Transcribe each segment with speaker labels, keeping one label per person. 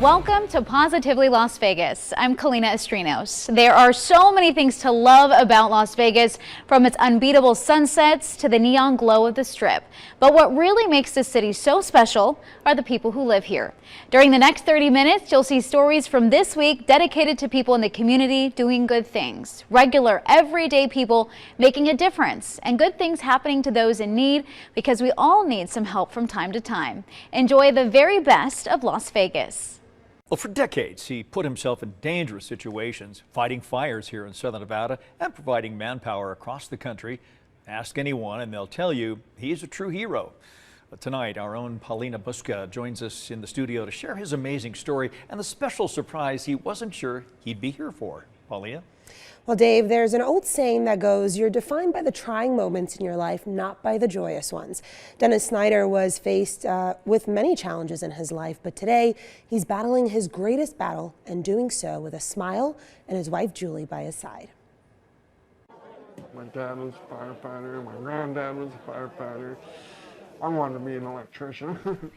Speaker 1: Welcome to Positively Las Vegas. I'm Kalina Estrinos. There are so many things to love about Las Vegas, from its unbeatable sunsets to the neon glow of the Strip. But what really makes this city so special are the people who live here. During the next 30 minutes, you'll see stories from this week dedicated to people in the community doing good things. Regular, everyday people making a difference, and good things happening to those in need, because we all need some help from time to time. Enjoy the very best of Las Vegas.
Speaker 2: Well, for decades, he put himself in dangerous situations, fighting fires here in southern Nevada and providing manpower across the country. Ask anyone and they'll tell you he's a true hero. But tonight, our own Paulina Busca joins us in the studio to share his amazing story and the special surprise he wasn't sure he'd be here for. Paulina?
Speaker 3: Well, Dave, there's an old saying that goes, you're defined by the trying moments in your life, not by the joyous ones. Dennis Snyder was faced with many challenges in his life, but today he's battling his greatest battle and doing so with a smile and his wife, Julie, by his side.
Speaker 4: My dad was a firefighter, my granddad was a firefighter. I wanted to be an electrician.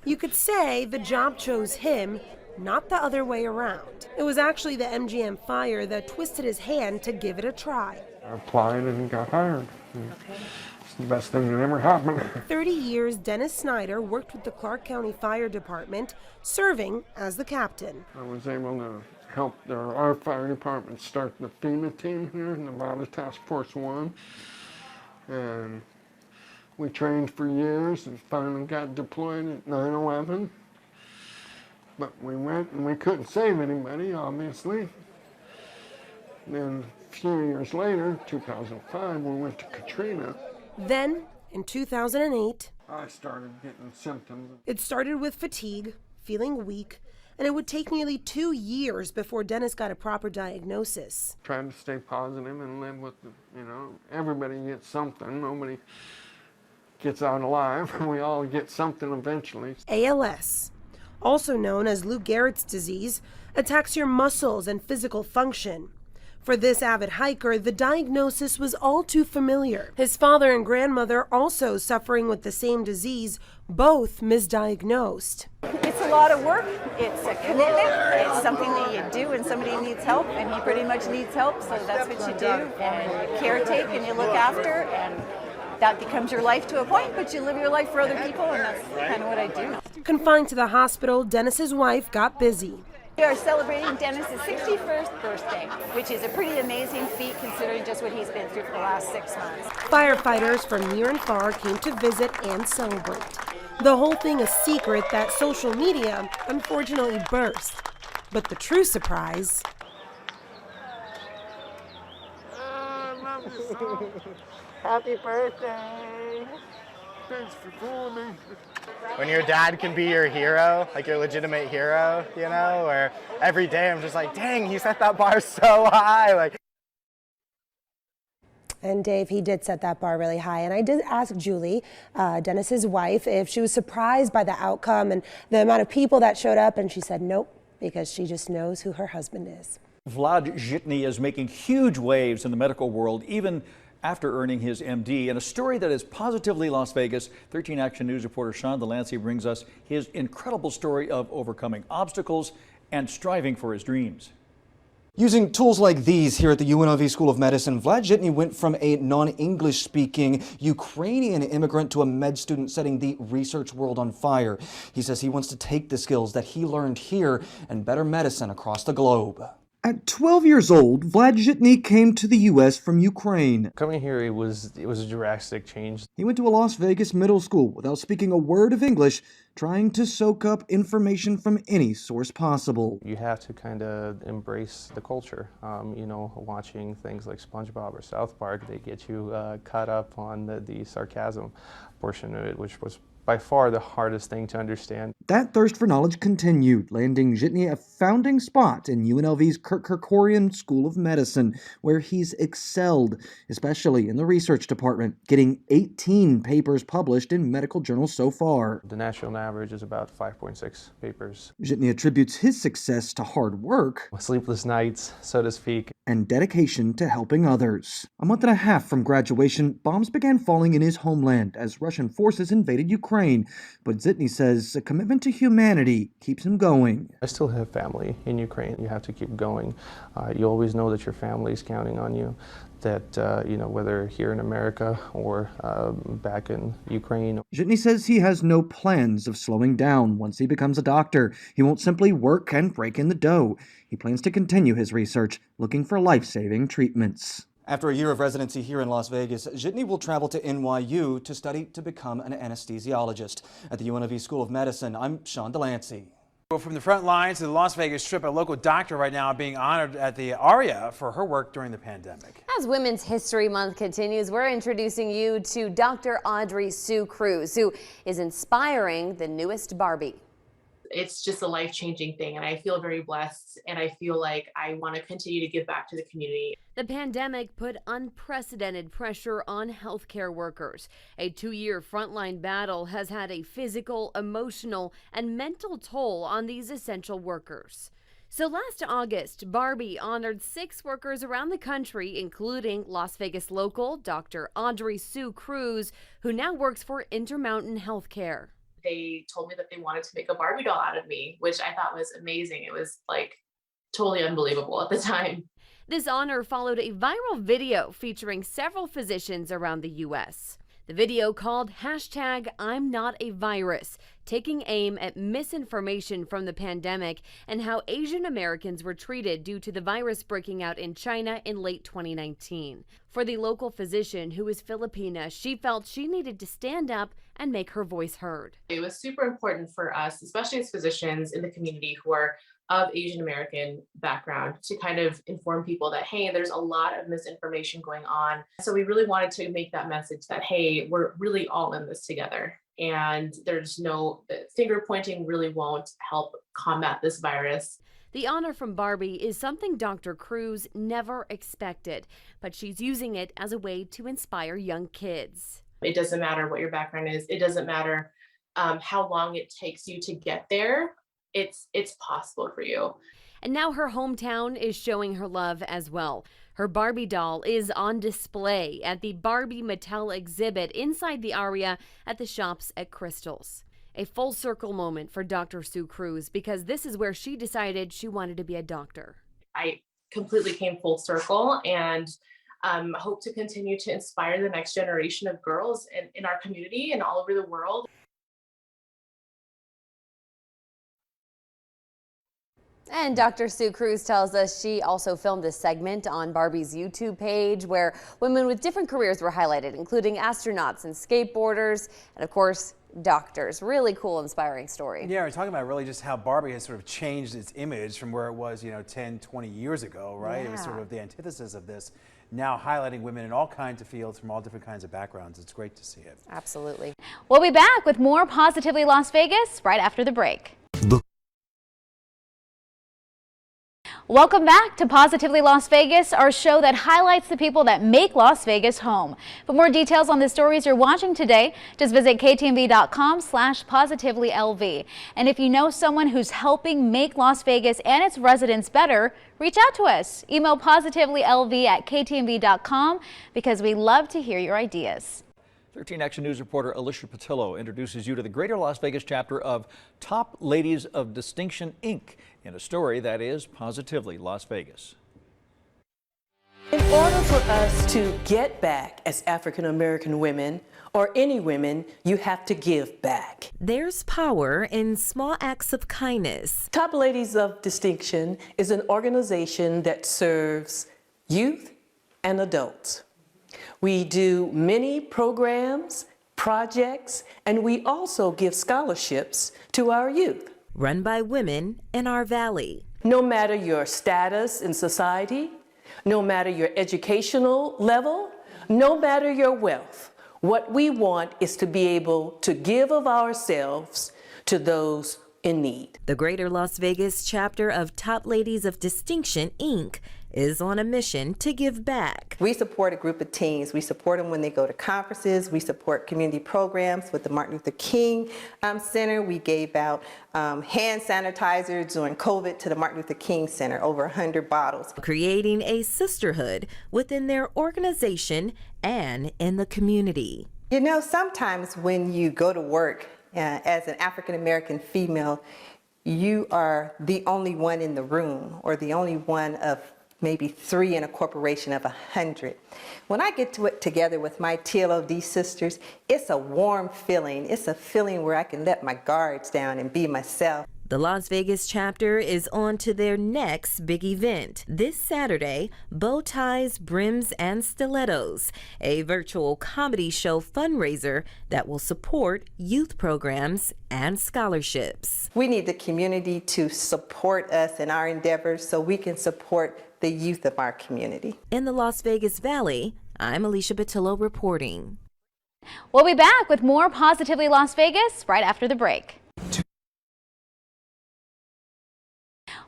Speaker 3: You could say the job chose him, not the other way around. It was actually the MGM fire that twisted his hand to give it a try.
Speaker 4: I applied and got hired. It's the best thing that ever happened.
Speaker 3: 30 years, Dennis Snyder worked with the Clark County Fire Department, serving as the captain.
Speaker 4: I was able to help our fire department start the FEMA team here, Nevada Task Force 1. And we trained for years and finally got deployed at 9/11. But we went and we couldn't save anybody, obviously. Then a few years later, 2005, we went to Katrina.
Speaker 3: Then, in 2008,
Speaker 4: I started getting symptoms.
Speaker 3: it started with fatigue, feeling weak, and it would take nearly 2 years before Dennis got a proper diagnosis.
Speaker 4: Tried to stay positive and live with, everybody gets something. Nobody gets out alive. We all get something eventually.
Speaker 3: ALS, also known as Lou Gehrig's disease, attacks your muscles and physical function. For this avid hiker, the diagnosis was all too familiar. His father and grandmother, also suffering with the same disease, both misdiagnosed.
Speaker 5: It's a lot of work, it's a commitment, it's something that you do when somebody needs help, and he pretty much needs help, so that's what you do, and you caretake and you look after, and that becomes your life to a point, but you live your life for other people, and that's kind of what I do.
Speaker 3: Confined to the hospital, Dennis's wife got busy.
Speaker 5: We are celebrating Dennis's 61st birthday, which is a pretty amazing feat considering just what he's been through for the last 6 months.
Speaker 3: Firefighters from near and far came to visit and celebrate. The whole thing a secret that social media unfortunately burst. But the true surprise...
Speaker 4: Happy birthday! Thanks for calling me.
Speaker 6: When your dad can be your hero, like your legitimate hero, where every day I'm just like, dang, he set that bar so high.
Speaker 3: And Dave, he did set that bar really high. And I did ask Julie, Dennis's wife, if she was surprised by the outcome and the amount of people that showed up. And she said nope, because she just knows who her husband is.
Speaker 2: Vlad Zhitny is making huge waves in the medical world, even after earning his MD. In a story that is positively Las Vegas, 13 Action News reporter Sean Delancey brings us his incredible story of overcoming obstacles and striving for his dreams.
Speaker 7: Using tools like these here at the UNLV School of Medicine, Vlad Zhitny went from a non-English speaking Ukrainian immigrant to a med student setting the research world on fire. He says he wants to take the skills that he learned here and better medicine across the globe. At 12 years old, Vlad Zhitny came to the U.S. from Ukraine.
Speaker 8: Coming here, it was a drastic change.
Speaker 7: He went to a Las Vegas middle school without speaking a word of English, trying to soak up information from any source possible.
Speaker 8: You have to kind of embrace the culture. Watching things like SpongeBob or South Park, they get you caught up on the sarcasm portion of it, which was by far the hardest thing to understand.
Speaker 7: That thirst for knowledge continued, landing Zhitny a founding spot in UNLV's Kirk Kerkorian School of Medicine, where he's excelled, especially in the research department, getting 18 papers published in medical journals so far.
Speaker 8: The National average is about 5.6 papers.
Speaker 7: Zhitny attributes his success to hard work,
Speaker 8: Sleepless nights, so to speak.
Speaker 7: and dedication to helping others. A month and a half from graduation, bombs began falling in his homeland as Russian forces invaded Ukraine. But Zhitny says a commitment to humanity keeps him going.
Speaker 8: I still have family in Ukraine. You have to keep going. You always know that your family is counting on you, that, whether here in America or back in Ukraine.
Speaker 7: Zhitny says he has no plans of slowing down once he becomes a doctor. He won't simply work and rake in the dough. He plans to continue his research, looking for life-saving treatments. After a year of residency here in Las Vegas, Zhitny will travel to NYU to study to become an anesthesiologist. At the UNLV School of Medicine, I'm Sean Delancey.
Speaker 9: Well, from the front lines to the Las Vegas Strip, a local doctor right now being honored at the ARIA for her work during the pandemic.
Speaker 10: As Women's History Month continues, we're introducing you to Dr. Audrey Sue Cruz, who is inspiring the newest Barbie.
Speaker 11: It's just a life-changing thing, and I feel very blessed, and I feel like I want to continue to give back to the community.
Speaker 10: The pandemic put unprecedented pressure on healthcare workers. A 2-year frontline battle has had a physical, emotional, and mental toll on these essential workers. So last August, Barbie honored 6 workers around the country, including Las Vegas local Dr. Audrey Sue Cruz, who now works for Intermountain Healthcare.
Speaker 11: They told me that they wanted to make a Barbie doll out of me, which I thought was amazing. It was like totally unbelievable at the time.
Speaker 10: This honor followed a viral video featuring several physicians around the U.S. The video called #I'mNotAVirus, taking aim at misinformation from the pandemic and how Asian Americans were treated due to the virus breaking out in China in late 2019. For the local physician, who is Filipina, she felt she needed to stand up and make her voice heard.
Speaker 11: It was super important for us, especially as physicians in the community who are of Asian American background, to kind of inform people that, hey, there's a lot of misinformation going on. So we really wanted to make that message that, hey, we're really all in this together. And there's no finger pointing really won't help combat this virus.
Speaker 10: The honor from Barbie is something Dr. Cruz never expected, but she's using it as a way to inspire young kids.
Speaker 11: It doesn't matter what your background is. It doesn't matter how long it takes you to get there. It's possible for you.
Speaker 10: And now her hometown is showing her love as well. Her Barbie doll is on display at the Barbie Mattel exhibit inside the ARIA at the Shops at Crystals. A full circle moment for Dr. Sue Cruz, because this is where she decided she wanted to be a doctor.
Speaker 11: I completely came full circle, and hope to continue to inspire the next generation of girls in our community and all over the world.
Speaker 10: And Dr. Sue Cruz tells us she also filmed a segment on Barbie's YouTube page where women with different careers were highlighted, including astronauts and skateboarders, and of course, doctors. Really cool, inspiring story.
Speaker 9: Yeah, we're talking about really just how Barbie has sort of changed its image from where it was, 10, 20 years ago, right?
Speaker 10: Yeah.
Speaker 9: It was sort of the antithesis of this, now highlighting women in all kinds of fields from all different kinds of backgrounds. It's great to see it.
Speaker 10: Absolutely.
Speaker 1: We'll be back with more Positively Las Vegas right after the break. Welcome back to Positively Las Vegas, our show that highlights the people that make Las Vegas home. For more details on the stories you're watching today, just visit ktmv.com/positivelylv. And if you know someone who's helping make Las Vegas and its residents better, reach out to us. Email positivelylv@ktmv.com because we love to hear your ideas.
Speaker 2: 13 Action News reporter Alicia Patillo introduces you to the Greater Las Vegas chapter of Top Ladies of Distinction, Inc. in a story that is Positively Las Vegas.
Speaker 12: In order for us to get back as African American women, or any women, you have to give back.
Speaker 13: There's power in small acts of kindness.
Speaker 12: Top Ladies of Distinction is an organization that serves youth and adults. We do many programs, projects, and we also give scholarships to our youth.
Speaker 13: Run by women in our valley.
Speaker 12: No matter your status in society, no matter your educational level, no matter your wealth, what we want is to be able to give of ourselves to those in need.
Speaker 13: The Greater Las Vegas chapter of Top Ladies of Distinction, Inc. is on a mission to give back.
Speaker 14: We support a group of teens. We support them when they go to conferences. We support community programs with the Martin Luther King Center. We gave out hand sanitizers during COVID to the Martin Luther King Center, over 100 bottles.
Speaker 13: Creating a sisterhood within their organization and in the community.
Speaker 14: You know, sometimes when you go to work as an African American female, you are the only one in the room, or the only one of maybe 3 in a corporation of 100. When I get to it together with my TLOD sisters, it's a warm feeling. It's a feeling where I can let my guards down and be myself.
Speaker 13: The Las Vegas chapter is on to their next big event. This Saturday, Bow Ties, Brims, and Stilettos, a virtual comedy show fundraiser that will support youth programs and scholarships.
Speaker 14: We need the community to support us in our endeavors so we can support the youth of our community.
Speaker 13: In the Las Vegas Valley, I'm Alicia Batillo reporting.
Speaker 1: We'll be back with more Positively Las Vegas right after the break.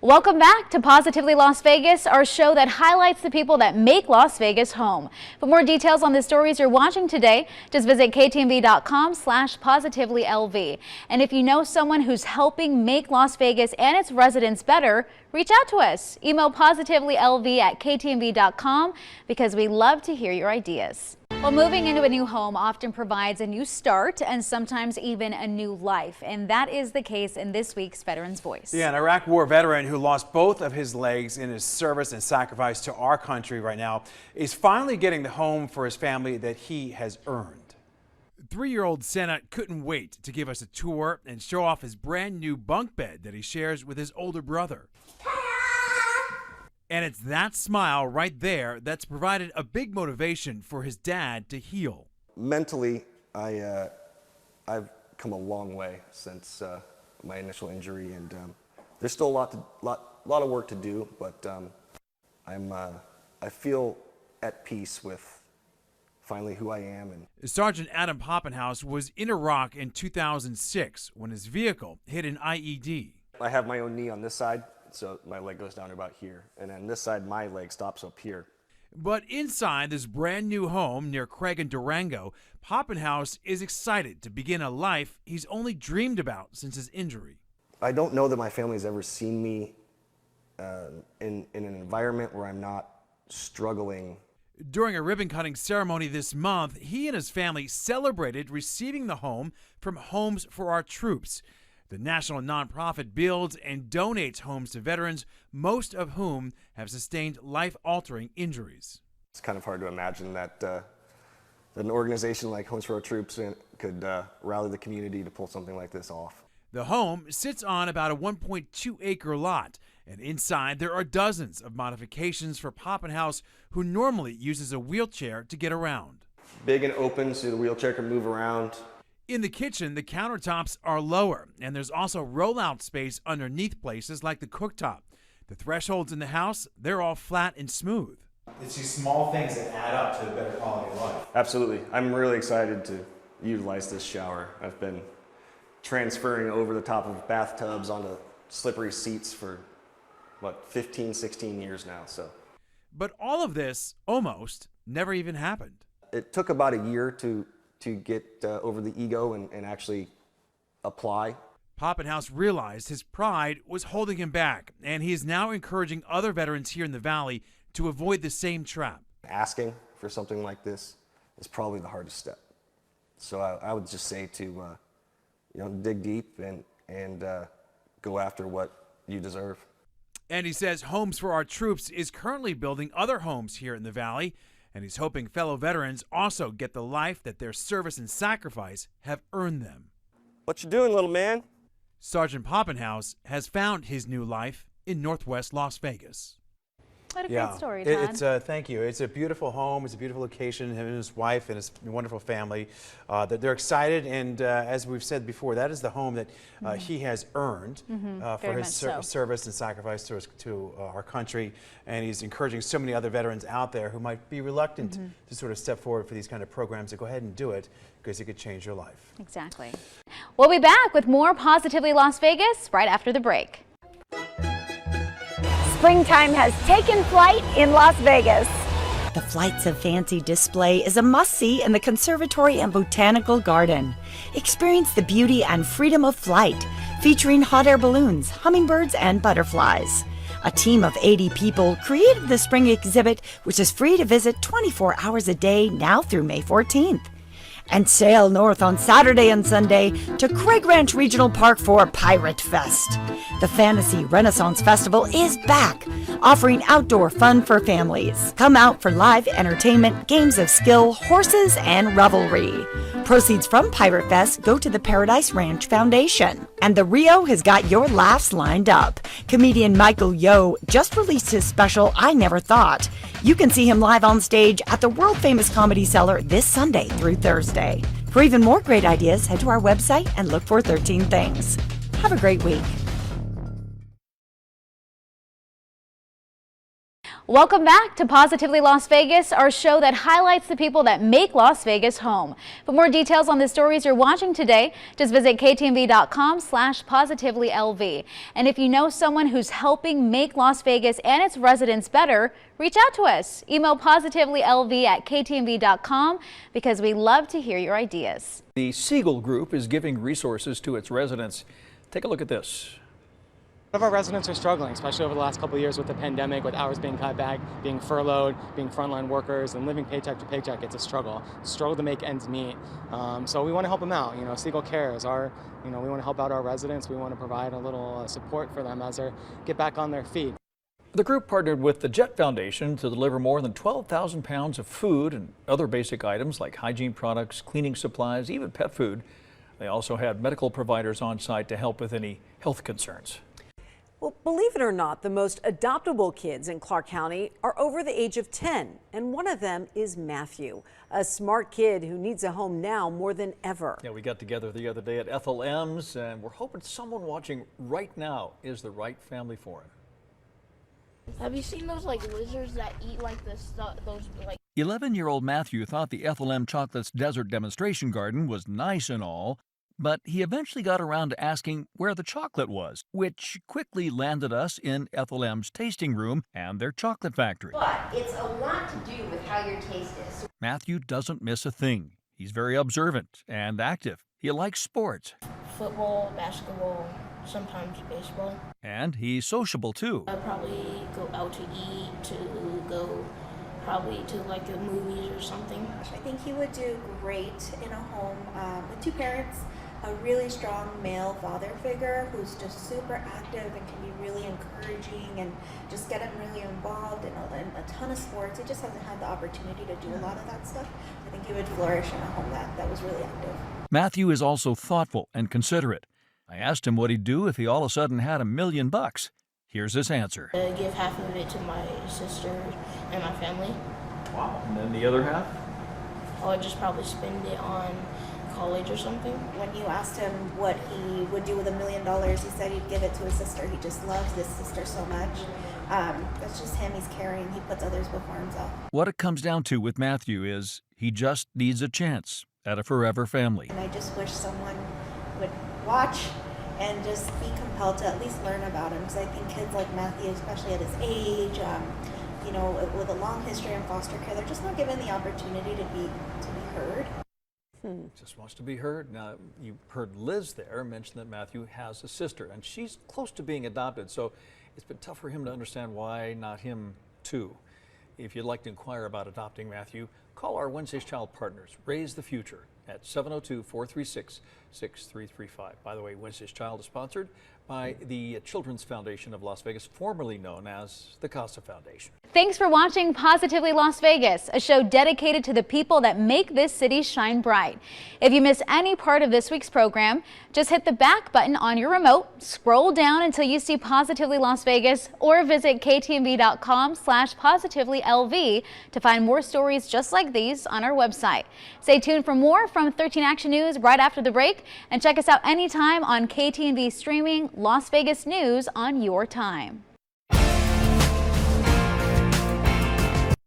Speaker 1: Welcome back to Positively Las Vegas, our show that highlights the people that make Las Vegas home. For more details on the stories you're watching today, just visit ktmv.com/positivelylv. And if you know someone who's helping make Las Vegas and its residents better, reach out to us. Email positivelylv@ktmv.com because we love to hear your ideas. Well, moving into a new home often provides a new start and sometimes even a new life. And that is the case in this week's Veterans Voice.
Speaker 9: Yeah, an Iraq War veteran who lost both of his legs in his service and sacrifice to our country right now is finally getting the home for his family that he has earned. 3-year-old Senna couldn't wait to give us a tour and show off his brand new bunk bed that he shares with his older brother. And it's that smile right there that's provided a big motivation for his dad to heal.
Speaker 15: Mentally, I've come a long way since my initial injury, and there's still a lot of work to do, but I feel at peace with finally who I am. And
Speaker 9: Sergeant Adam Poppenhouse was in Iraq in 2006 when his vehicle hit an IED.
Speaker 15: I have my own knee on this side, so my leg goes down to about here, and then this side my leg stops up here.
Speaker 9: But inside this brand new home near Craig and Durango, Poppenhouse is excited to begin a life he's only dreamed about since his injury.
Speaker 15: I don't know that my family's ever seen me in an environment where I'm not struggling.
Speaker 9: During a ribbon-cutting ceremony this month, he and his family celebrated receiving the home from Homes for Our Troops. The national nonprofit builds and donates homes to veterans, most of whom have sustained life-altering injuries.
Speaker 15: It's kind of hard to imagine that, that an organization like Homes for Our Troops could rally the community to pull something like this off.
Speaker 9: The home sits on about a 1.2-acre lot, and inside there are dozens of modifications for Poppenhouse, who normally uses a wheelchair to get around.
Speaker 15: Big and open so the wheelchair can move around.
Speaker 9: In the kitchen, the countertops are lower, and there's also rollout space underneath places like the cooktop. The thresholds in the house, they're all flat and smooth. It's these small things that add up to a better quality of life.
Speaker 15: Absolutely. I'm really excited to utilize this shower. I've been transferring over the top of bathtubs onto slippery seats for, 15, 16 years now.
Speaker 9: But all of this almost never even happened.
Speaker 15: It took about a year to get over the ego and actually apply.
Speaker 9: Poppenhouse realized his pride was holding him back, and he is now encouraging other veterans here in the Valley to avoid the same trap.
Speaker 15: Asking for something like this is probably the hardest step. So I would just say to dig deep and go after what you deserve.
Speaker 9: And he says Homes for Our Troops is currently building other homes here in the Valley, and he's hoping fellow veterans also get the life that their service and sacrifice have earned them.
Speaker 15: What you doing, little man?
Speaker 9: Sergeant Poppenhouse has found his new life in Northwest Las Vegas.
Speaker 1: What a great story, Todd.
Speaker 9: Thank you. It's a beautiful home. It's a beautiful location. Him and his wife and his wonderful family. That they're excited, and as we've said before, that is the home that he has earned for his service and sacrifice to our country. And he's encouraging so many other veterans out there who might be reluctant to sort of step forward for these kind of programs to go ahead and do it, because it could change your life.
Speaker 1: Exactly. We'll be back with more Positively Las Vegas right after the break.
Speaker 16: Springtime has taken flight in Las Vegas.
Speaker 17: The Flights of Fancy display is a must-see in the Conservatory and Botanical Garden. Experience the beauty and freedom of flight, featuring hot air balloons, hummingbirds, and butterflies. A team of 80 people created the spring exhibit, which is free to visit 24 hours a day now through May 14th. And sail north on Saturday and Sunday to Craig Ranch Regional Park for Pirate Fest. The Fantasy Renaissance Festival is back, offering outdoor fun for families. Come out for live entertainment, games of skill, horses, and revelry. Proceeds from Pirate Fest go to the Paradise Ranch Foundation. And the Rio has got your laughs lined up. Comedian Michael Yo just released his special, I Never Thought. You can see him live on stage at the world-famous Comedy Cellar this Sunday through Thursday. For even more great ideas, head to our website and look for 13 Things. Have a great week.
Speaker 1: Welcome back to Positively Las Vegas, our show that highlights the people that make Las Vegas home. For more details on the stories you're watching today, just visit ktnv.com/positivelylv. And if you know someone who's helping make Las Vegas and its residents better, reach out to us. Email positivellylv@ktnv.com because we love to hear your ideas.
Speaker 2: The Siegel Group is giving resources to its residents. Take a look at this.
Speaker 18: A lot of our residents are struggling, especially over the last couple of years with the pandemic, with hours being cut back, being furloughed, being frontline workers, and living paycheck to paycheck. It's a struggle to make ends meet. So we want to help them out. You know, Siegel Cares, we want to help out our residents. We want to provide a little support for them as they get back on their feet.
Speaker 2: The group partnered with the Jet Foundation to deliver more than 12,000 pounds of food and other basic items like hygiene products, cleaning supplies, even pet food. They also had medical providers on site to help with any health concerns.
Speaker 19: Well, believe it or not, the most adoptable kids in Clark County are over the age of 10, and one of them is Matthew, a smart kid who needs a home now more than ever.
Speaker 2: Yeah, we got together the other day at Ethel M's, and we're hoping someone watching right now is the right family for him.
Speaker 20: Have you seen those lizards that eat those
Speaker 2: 11-year-old Matthew thought the Ethel M. Chocolate's desert demonstration garden was nice and all, but he eventually got around to asking where the chocolate was, which quickly landed us in Ethel M's tasting room and their chocolate factory.
Speaker 21: But it's a lot to do with how your taste is.
Speaker 2: Matthew doesn't miss a thing. He's very observant and active. He likes sports.
Speaker 20: Football, basketball, sometimes baseball.
Speaker 2: And he's sociable too.
Speaker 20: I probably go out to eat, to go probably to the movies or something.
Speaker 22: I think he would do great in a home with two parents, a really strong male father figure who's just super active and can be really encouraging and just get him really involved in a ton of sports. He just hasn't had the opportunity to do a lot of that stuff. I think he would flourish in a home that was really active.
Speaker 2: Matthew is also thoughtful and considerate. I asked him what he'd do if he all of a sudden had $1 million. Here's his answer.
Speaker 20: Give half of it to my sister and my family.
Speaker 2: Wow. And then the other half?
Speaker 20: I would just probably spend it on college or something.
Speaker 22: When you asked him what he would do with $1 million, he said he'd give it to his sister. He just loves this sister so much. That's just him. He's caring. He puts others before himself.
Speaker 2: What it comes down to with Matthew is he just needs a chance at a forever family.
Speaker 22: And I just wish someone would watch and just be compelled to at least learn about him, because I think kids like Matthew, especially at his age, with a long history in foster care, they're just not given the opportunity to be heard.
Speaker 2: Just wants to be heard. Now, you heard Liz there mention that Matthew has a sister, and she's close to being adopted, so it's been tough for him to understand why not him too. If you'd like to inquire about adopting Matthew, call our Wednesday's Child Partners, Raise the Future, at 702-436-6335. By the way, Wednesday's Child is sponsored by the Children's Foundation of Las Vegas, formerly known as the CASA Foundation.
Speaker 1: Thanks for watching Positively Las Vegas, a show dedicated to the people that make this city shine bright. If you miss any part of this week's program, just hit the back button on your remote, scroll down until you see Positively Las Vegas, or visit ktnv.com/positivelylv to find more stories just like these on our website. Stay tuned for more from 13 Action News right after the break, and check us out anytime on KTNV Streaming Las Vegas News on your time.